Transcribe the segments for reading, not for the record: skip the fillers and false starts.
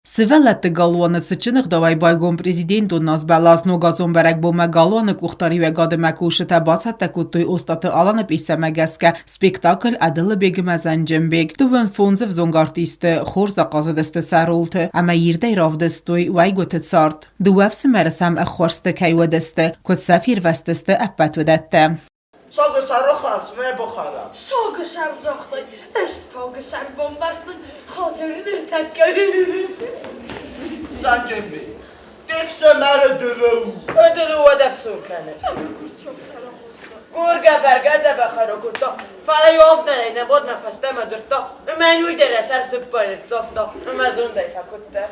Սվելը գալուանը սճնıq դավայ բայգոն prezidentun nas belazno gazon berek bo megaluanı kuxtari ve gadı mekuşu te batsette kuttuy ostatı alanı pisse megeske spektakl adılı begimezən cembek. Duvun fonzıv zong artisti xorza qazıdıstı serultı ama yirde ravdıstuy vay gotit sart. Duvevsi meresem xorstı keyvedisти kut sefir vestisti eppet vedette. Sağ khas ve bukhara. Sağ zaxtay. Sağ bombastın xatirdir təkkəli. Zancembi. Defse mere dövü. Ödülü o defsun kene. Gurga bergede bexara kutta. Fala yofne ne bod nefeste medzirta. Ümenuy dere ser sıppanit zofta. Ümezun deyfe kutta.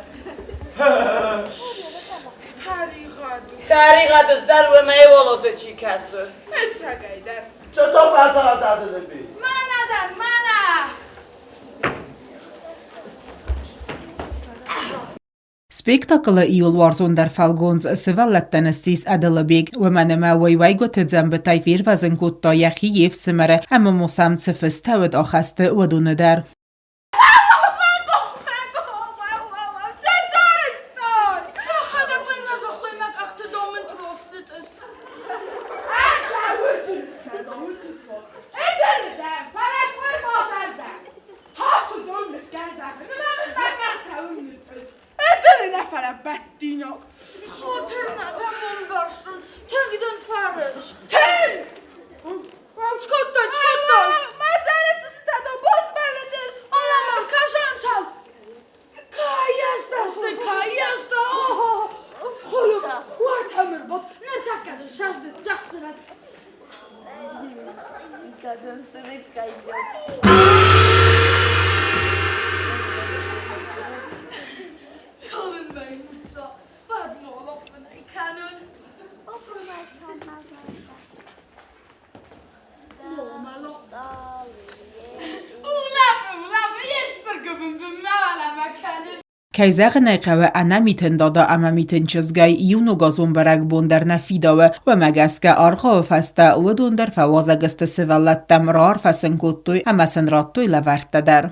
Tariqat özler ve meyvolosu çikası. Etsə qaydar. Çato fada adadı bi. Manadan mana. Spektaklı iyul varzon der falgonz svelletten sis adalabig ve meneme vay gotit zembetay virvezin kutta yaxi yef simere ama mosam tsifis tawid axeste ve duneder. Bettinak. Xatirna tamam barsın. Tegiden farış. Teg! Çıkarttı. Mazarası stada bozmalıdız. Alamam kaşan çal. Kayastasını kayasta. Xolum var tamir bot. Ne takkadın şaşdı caksırat. Kadın sürük kaydı. Çalın beyin uça. Badma olafına kanun. Opruna kalmaz Ulafı yeştir gıbın bümmeleme kanun. Kejzernej qewe anamiten dada amamiten çizgay iuno gazon berek bonder nefidawe ve megeske arxa feste ve donder fewazegiste svellettem rar fesin kuttuy emesen rattuy leverte der.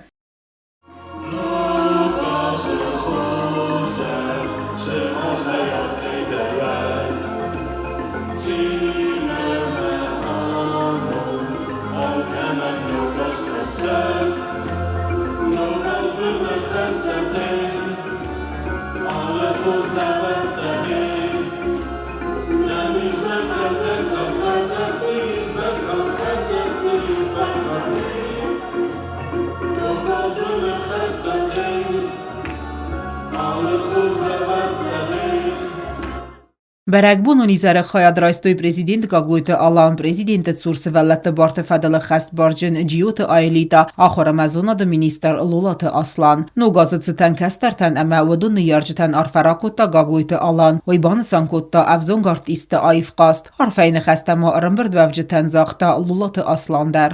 Berekbunun izere xayadrajstoj prezident gaglujte alan prezidentet sursevellette barte fedele xest barcin ciyot ailita axora mezona de minister Lulat Aslan. No gazıtsıten kesterten eme vedun yarciten arferakotta gaglujte alan oybanısan kotta evzong artiste ayif qast harfeyne xestema rımbird vevciten zaxta Lulat Aslan der.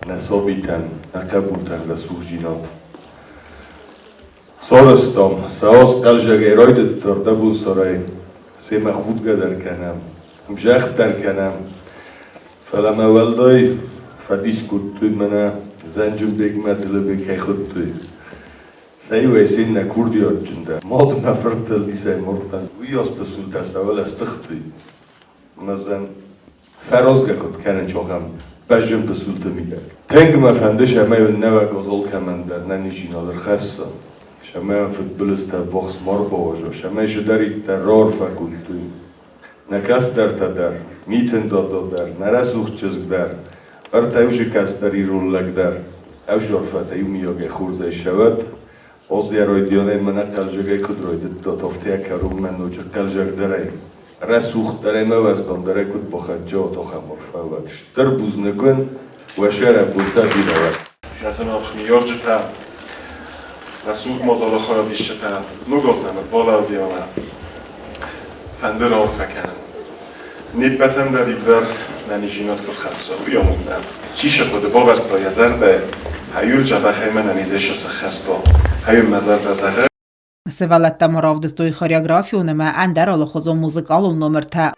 Nesobiten, nekebulten leszúzsinat. Szoroztam, szaosz kalzsegé rajtottar debulszarai. سيما خود قدر كنام مجاختر كنام فلما والدي فديش كنتوي منا زنجم بيجمد اللي بيكي خدتوي سيوي سينا كورديات جندا ماد ما فرتل دي سي مرتن وياس بسول تساول استختوي مثلا فرازگه كنت كانن چوغم بجم بسول تميدر تنگ ما فندش همه نوه گازول کمن در ننیجینا در خسته شما futbolista box marbaojo, شما شداری ترار فکوتوی، نکستر تدر، میتن داد در، نرسوخ چزگ در، ارتایوش کستری رول لگ در، اوش عرفت ایومیاگه خورزه شود، از دیروی دیانه من کلجگه کدروی داد افتیا کروم من نوچه کلجگ داره، رسوخ داره موزدان داره کد بخد جا تا خمر فوت، شتر بوز نگون و شهر بوزده دیروی. شازم آخمی یارجتا رسول مدل خرابیش چطور نگذنم بالا دیانه فندر عرفه کنم نید بتم در ایبر ننیجینات کد خسته ویا موندم چیشه خود باورد با یزر به هیول جبه خیمه ننیزش سخسته هیول مزر بزهه Севелетtem ravdistoy choreografioneme ender alxozon muzikalon номерте.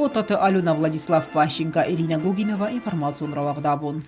Օտատը Ալյոնա Վլադիսլավ Պաշինկա, Իրինա Գոգինովա, ինֆորմացիոն Ռովաղդաբուն։